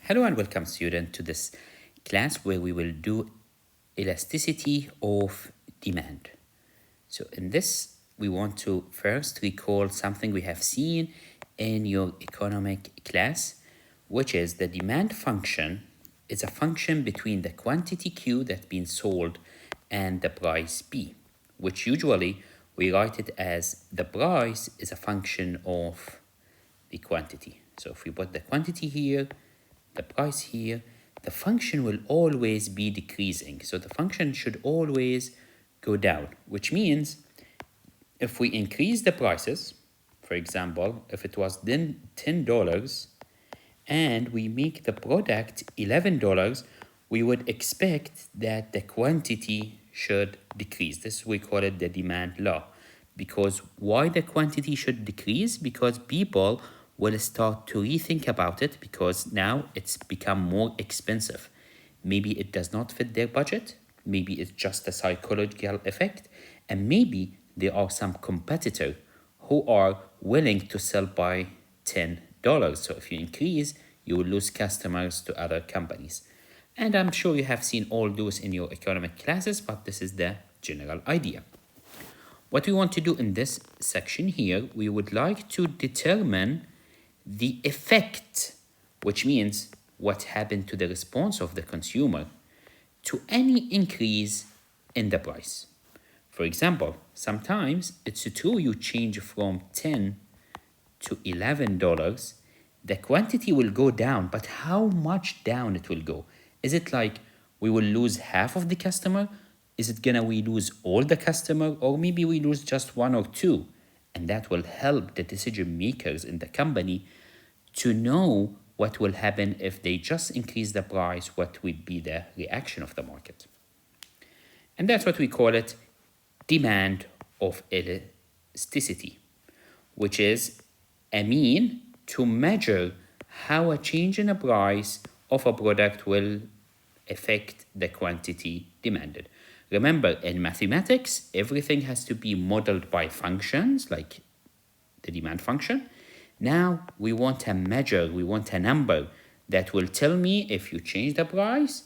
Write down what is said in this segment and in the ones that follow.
Hello and welcome student to this class where we will do elasticity of demand. So in this we want to first recall something we have seen in your economic class, which is the demand function is a function between the quantity Q that's been sold and the price P, which usually we write it as the price is a function of the quantity. So if we put the quantity here, the price here, the function will always be decreasing. So the function should always go down, which means if we increase the prices, for example, if it was then $10 and we make the product $11, we would expect that the quantity should decrease. This we call it the demand law. Because why the quantity should decrease? Because people will start to rethink about it because now it's become more expensive. Maybe it does not fit their budget. Maybe it's just a psychological effect. And maybe there are some competitors who are willing to sell by $10. So if you increase, you will lose customers to other companies. And I'm sure you have seen all those in your economic classes, but this is the general idea. What we want to do in this section here, we would like to determine the effect, which means what happened to the response of the consumer to any increase in the price. For example, sometimes it's true you change from $10 to $11, the quantity will go down, but how much down it will go? Is it like we will lose half of the customer? Is it gonna we lose all the customer, or maybe we lose just one or two? And that will help the decision makers in the company to know what will happen if they just increase the price, what would be the reaction of the market. And that's what we call it demand of elasticity, which is a mean to measure how a change in the price of a product will affect the quantity demanded. Remember, in mathematics, everything has to be modeled by functions like the demand function. Now we want a measure, we want a number that will tell me if you change the price,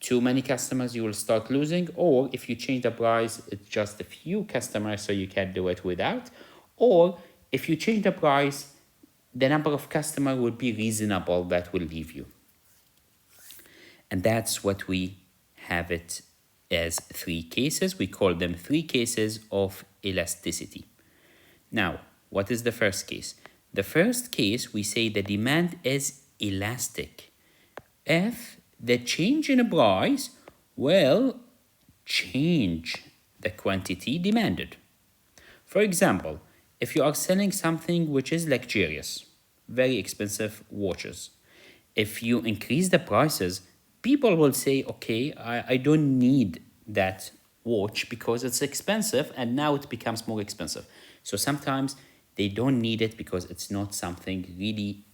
too many customers you will start losing, or if you change the price, it's just a few customers so you can do it without, or if you change the price, the number of customers will be reasonable that will leave you. And that's what we have it as three cases. We call them three cases of elasticity. Now, what is the first case? The first case, we say the demand is elastic. If the change in the price will change the quantity demanded. For example, if you are selling something which is luxurious, very expensive watches, if you increase the prices, people will say, okay, I don't need that watch because it's expensive and now it becomes more expensive. So sometimes they don't need it because it's not something really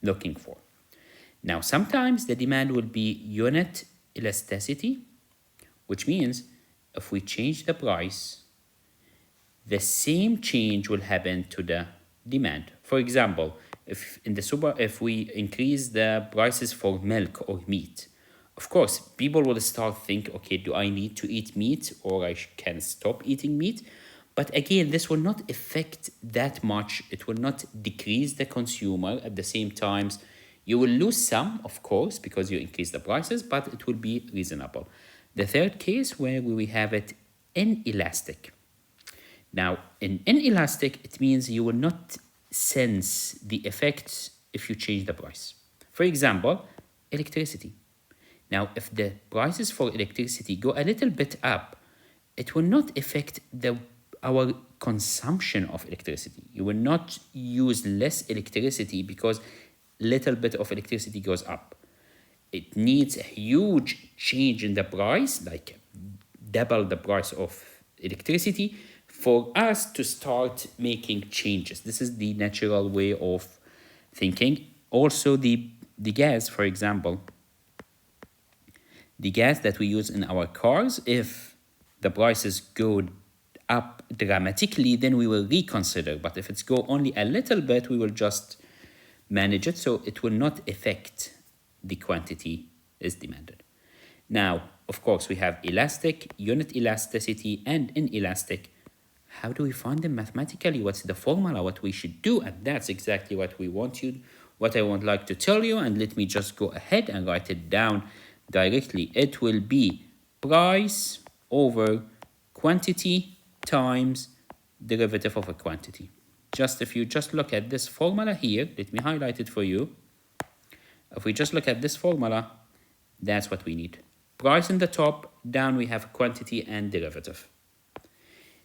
looking for. Now, sometimes the demand will be unit elasticity, which means if we change the price, the same change will happen to the demand. For example, if we increase the prices for milk or meat, of course, people will start think, okay, do I need to eat meat or I can stop eating meat? But again, this will not affect that much. It will not decrease the consumer. At the same time, you will lose some, of course, because you increase the prices, but it will be reasonable. The third case where we have it inelastic. Now, in inelastic, it means you will not sense the effects if you change the price. For example, electricity. Now, if the prices for electricity go a little bit up, it will not affect our consumption of electricity. You will not use less electricity because little bit of electricity goes up. It needs a huge change in the price, like double the price of electricity, for us to start making changes. This is the natural way of thinking. Also, the gas, for example, the gas that we use in our cars, if the prices go up dramatically, then we will reconsider. But if it's go only a little bit, we will just manage it. So it will not affect the quantity is demanded. Now, of course, we have elastic, unit elasticity, and inelastic. How do we find them mathematically? What's the formula, what we should do? And that's exactly what I would like to tell you. And let me just go ahead and write it down directly. It will be price over quantity times derivative of a quantity. If you just look at this formula here, let me highlight it for you. If we just look at this formula, that's what we need. Price in the top, down we have quantity and derivative.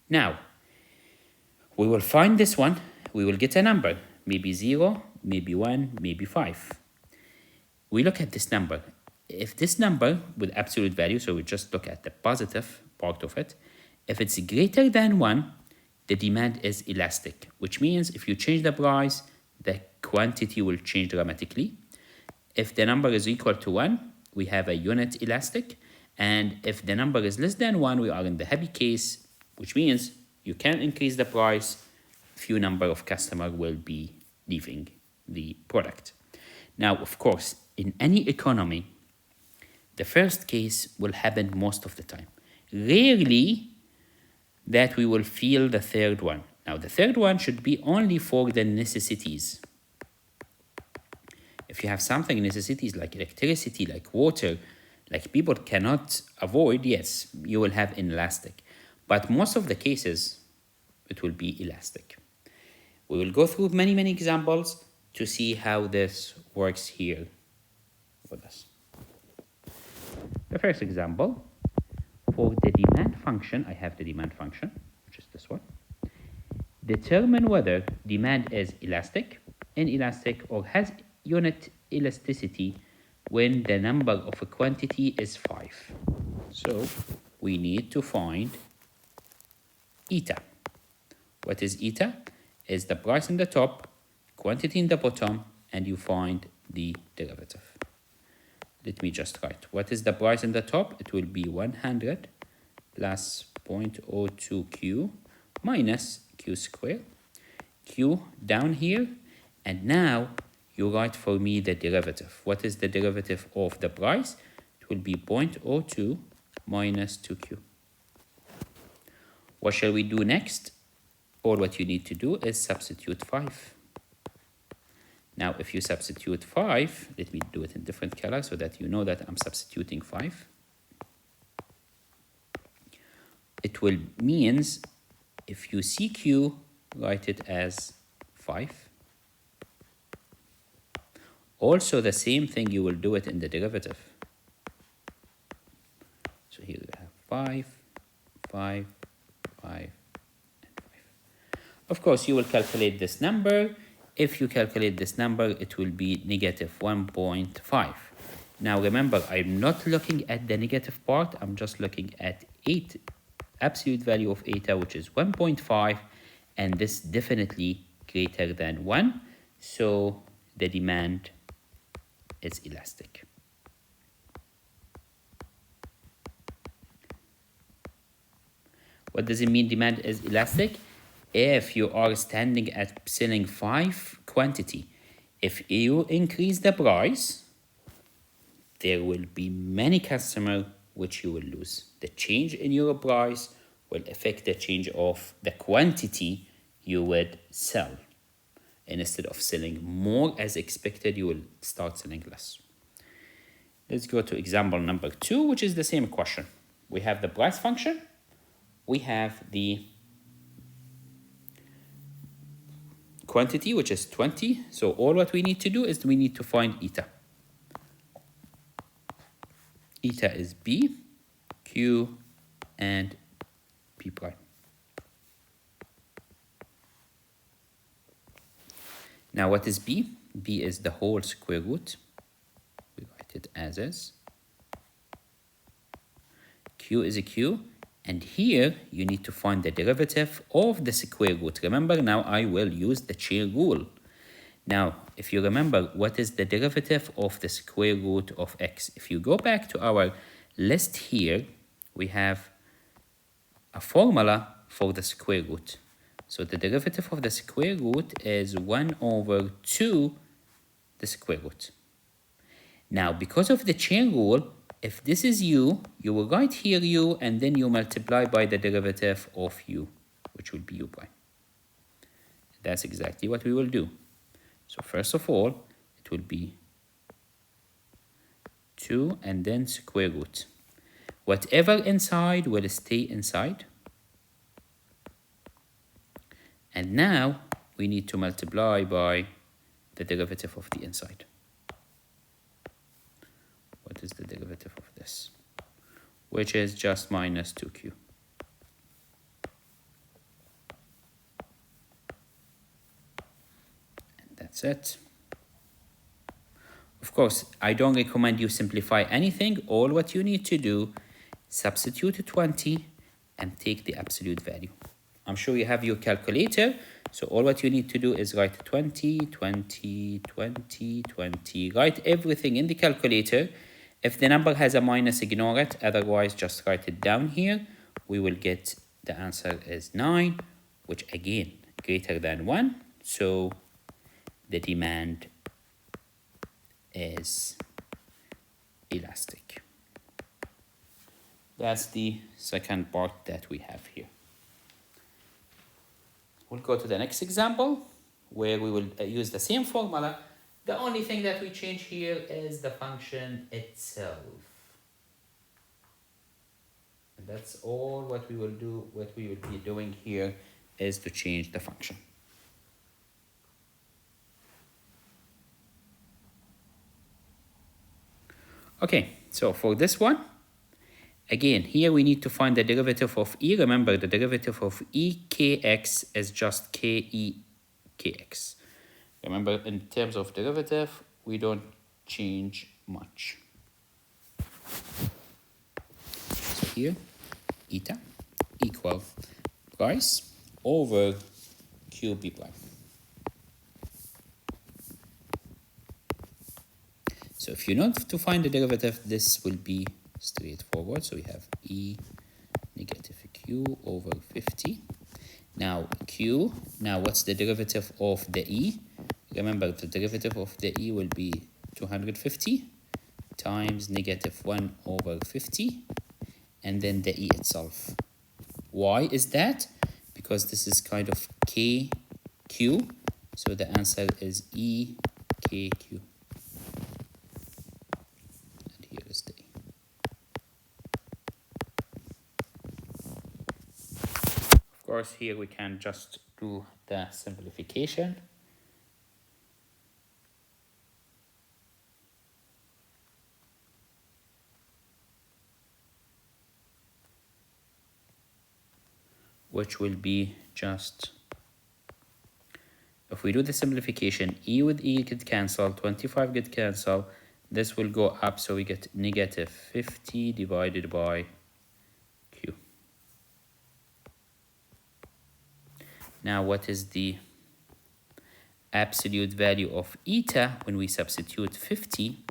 Now, we will find this one, we will get a number, maybe 0, maybe 1, maybe 5. We look at this number. If this number with absolute value, so we just look at the positive part of it, if it's greater than 1, the demand is elastic, which means if you change the price, the quantity will change dramatically. If the number is equal to 1, we have a unit elastic. And if the number is less than 1, we are in the happy case, which means you can increase the price, few number of customers will be leaving the product. Now, of course, in any economy, the first case will happen most of the time. Rarely that we will feel the third one. Now, the third one should be only for the necessities. If you have something necessities like electricity, like water, like people cannot avoid, yes, you will have inelastic. But most of the cases, it will be elastic. We will go through many, many examples to see how this works here with us. The first example, for the demand function, I have the demand function, which is this one. Determine whether demand is elastic, inelastic, or has unit elasticity when the number of a quantity is 5. So we need to find eta. What is eta? Is the price in the top, quantity in the bottom, and you find the derivative. Let me just write. What is the price in the top? It will be 100 plus 0.02 Q minus Q squared. Q down here. And now you write for me the derivative. What is the derivative of the price? It will be 0.02 minus 2Q. What shall we do next? All what you need to do is substitute 5. Now, if you substitute 5, let me do it in different color so that you know that I'm substituting 5. It will means if you see Q, write it as 5. Also, the same thing, you will do it in the derivative. So here we have 5, 5, 5, and 5. Of course, you will calculate this number. If you calculate this number, it will be negative 1.5. Now remember, I'm not looking at the negative part. I'm just looking at absolute value of eta, which is 1.5. And this definitely greater than 1. So the demand is elastic. What does it mean demand is elastic? If you are standing at selling 5 quantity, if you increase the price, there will be many customers which you will lose. The change in your price will affect the change of the quantity you would sell. And instead of selling more as expected, you will start selling less. Let's go to example number 2, which is the same question. We have the price function. We have the quantity, which is 20. So all what we need to do is we need to find eta. Eta is B, Q, and P prime. Now what is B? B is the whole square root. We write it as is. Q is a Q. And here you need to find the derivative of the square root. Remember, now I will use the chain rule. Now, if you remember, what is the derivative of the square root of x? If you go back to our list here, we have a formula for the square root. So the derivative of the square root is 1 over 2 the square root. Now, because of the chain rule, if this is u, you will write here u, and then you multiply by the derivative of u, which will be u prime. That's exactly what we will do. So first of all, it will be 2 and then square root. Whatever inside will stay inside. And now we need to multiply by the derivative of the inside. What is the derivative of this? Which is just minus 2q. And that's it. Of course, I don't recommend you simplify anything. All what you need to do, substitute 20 and take the absolute value. I'm sure you have your calculator. So all what you need to do is write 20, 20, 20, 20. Write everything in the calculator. If the number has a minus, ignore it. Otherwise, just write it down here. We will get the answer is 9, which again, greater than 1. So the demand is elastic. That's the second part that we have here. We'll go to the next example where we will use the same formula. The only thing that we change here is the function itself. And that's all what we will do. What we will be doing here is to change the function. Okay, so for this one, again, here we need to find the derivative of e. Remember, the derivative of e kx is just ke kx. Remember, in terms of derivative, we don't change much. So here, eta equal price over qb prime. So if you know to find the derivative, this will be straightforward. So we have e negative q over 50. Now q, now what's the derivative of the e? Remember, the derivative of the e will be 250 times negative 1 over 50, and then the e itself. Why is that? Because this is kind of kq, so the answer is e kq. And here is the e. Of course, here we can just do the simplification. Which will be just, if we do the simplification, e with e get cancelled, 25 get cancelled, this will go up, so we get negative 50 divided by q. Now what is the absolute value of eta when we substitute 50?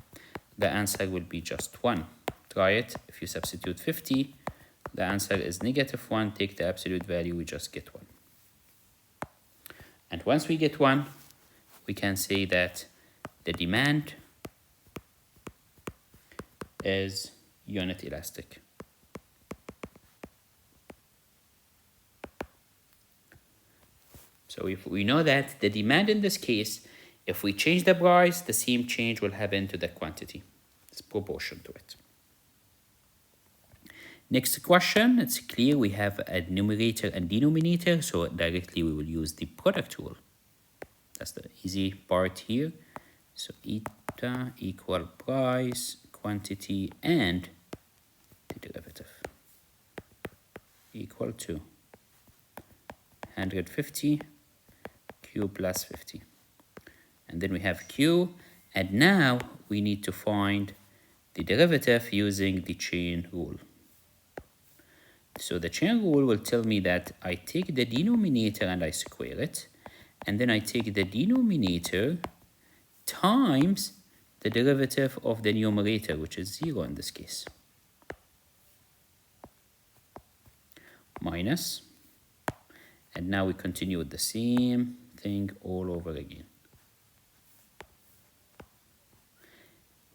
The answer will be just 1. Try it. If you substitute 50, the answer is negative 1. Take the absolute value, we just get 1. And once we get 1, we can say that the demand is unit elastic. So if we know that the demand in this case, if we change the price, the same change will happen to the quantity. It's proportion to it. Next question, it's clear we have a numerator and denominator, so directly we will use the product rule. That's the easy part here. So eta equal price, quantity, and the derivative equal to 150 q plus 50. And then we have q, and now we need to find the derivative using the chain rule. So the chain rule will tell me that I take the denominator and I square it, and then I take the denominator times the derivative of the numerator, which is 0 in this case, minus, and now we continue with the same thing all over again.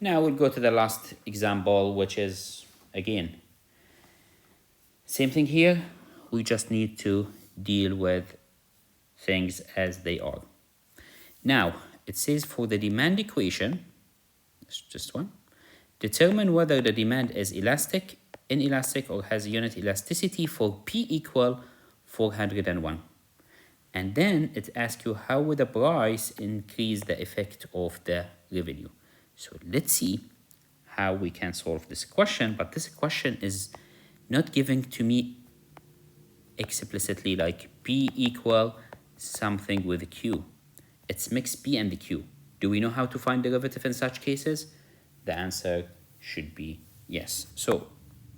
Now we'll go to the last example, which is, again, same thing here. We just need to deal with things as they are. Now, it says for the demand equation, it's just one, determine whether the demand is elastic, inelastic, or has unit elasticity for P equal 401. And then it asks you how would the price increase the effect of the revenue. So let's see how we can solve this question, but this question is not given to me explicitly like P equal something with Q. It's mixed P and the Q. Do we know how to find derivative in such cases? The answer should be yes. So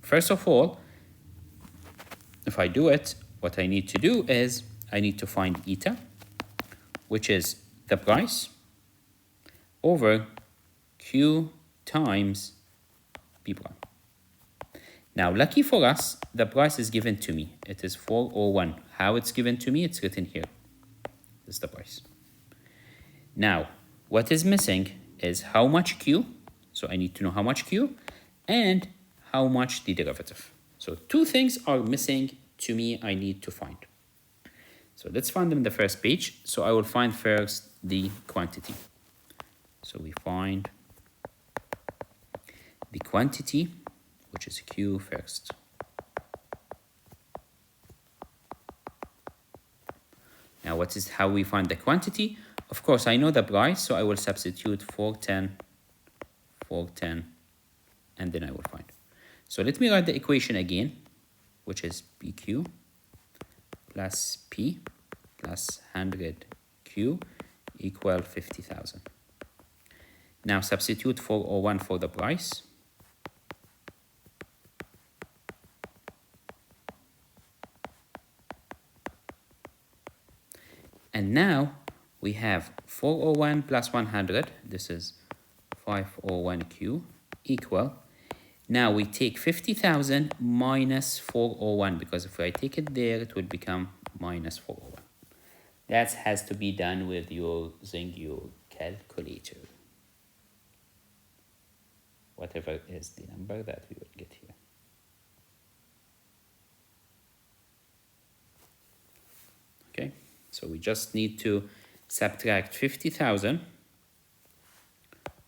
first of all, if I do it, what I need to do is I need to find eta, which is the price, over Q times P prime. Now, lucky for us, the price is given to me. It is 401. How it's given to me? It's written here. This is the price. Now, what is missing is how much Q. So I need to know how much Q and how much the derivative. So two things are missing to me I need to find. So let's find them in the first page. So I will find first the quantity. So we find the quantity, which is Q first. Now, what is how we find the quantity? Of course, I know the price, so I will substitute 410, and then I will find. So let me write the equation again, which is PQ plus P plus 100Q equal 50,000. Now substitute 401 for the price. And now we have 401 plus 100, this is 501Q equal. Now we take 50,000 minus 401, because if I take it there, it will become minus 401. That has to be done with using your calculator. Whatever is the number that we will get here. Okay, so we just need to subtract 50,000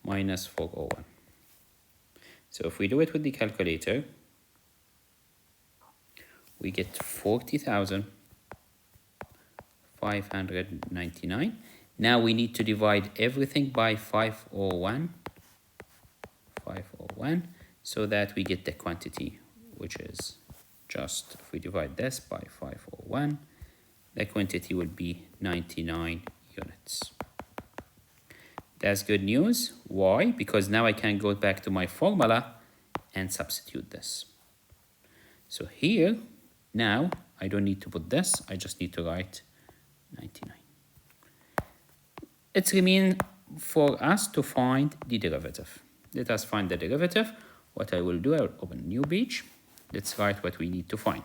minus 401. So if we do it with the calculator, we get 40,599. Now we need to divide everything by 501, so that we get the quantity, which is just, if we divide this by 501, the quantity will be 99 units. That's good news. Why? Because now I can go back to my formula and substitute this. So here, now, I don't need to put this. I just need to write 99. It remains for us to find the derivative. Let us find the derivative. What I will do, I will open a new page. Let's write what we need to find.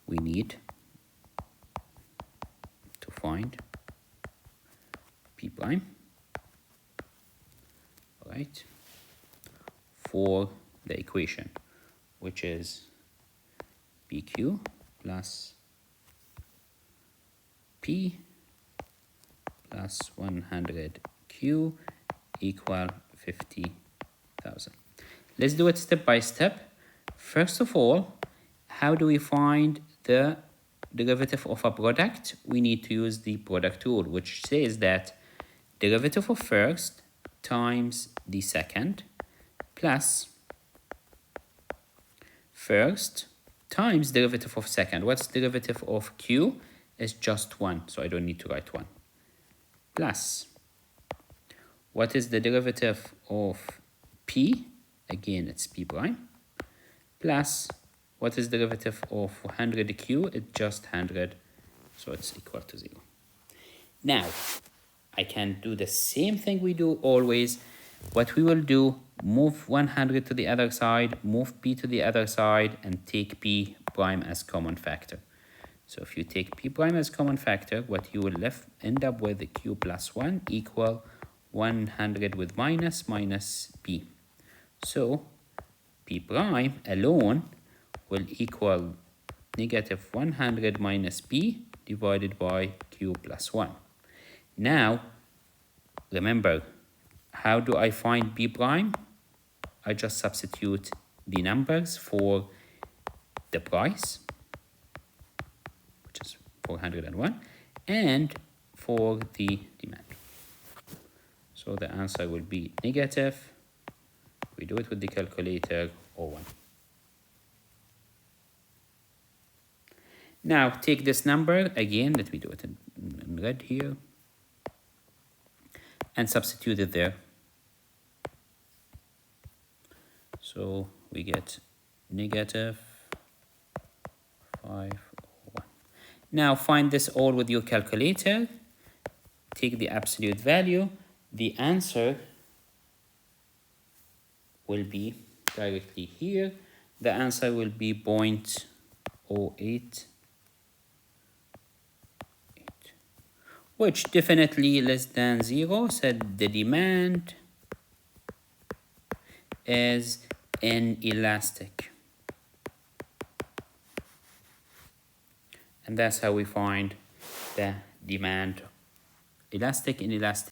We need to find P prime, right, for the equation, which is PQ plus P plus 100Q equal 50,000. Let's do it step by step. First of all, how do we find the derivative of a product? We need to use the product rule, which says that derivative of first times the second plus first times derivative of second. What's derivative of Q? Is just 1, so I don't need to write 1. Plus, what is the derivative of P? Again, it's P prime. Plus, what is the derivative of 100Q? It's just 100, so it's equal to 0. Now, I can do the same thing we do always. What we will do, move 100 to the other side, move P to the other side, and take P prime as common factor. So if you take P prime as common factor, what you will end up with the Q plus 1 equal 100 with minus P. So P prime alone will equal negative 100 minus P divided by Q plus 1. Now, remember, how do I find P prime? I just substitute the numbers for the price, which is 401, and for the demand. So the answer will be negative. We do it with the calculator, or 1. Now take this number again, let me do it in red here, and substitute it there. So we get negative 501. Now find this all with your calculator. Take the absolute value. The answer will be directly here. The answer will be 0.088, which definitely less than 0, so the demand is inelastic. And that's how we find the demand, elastic, inelastic.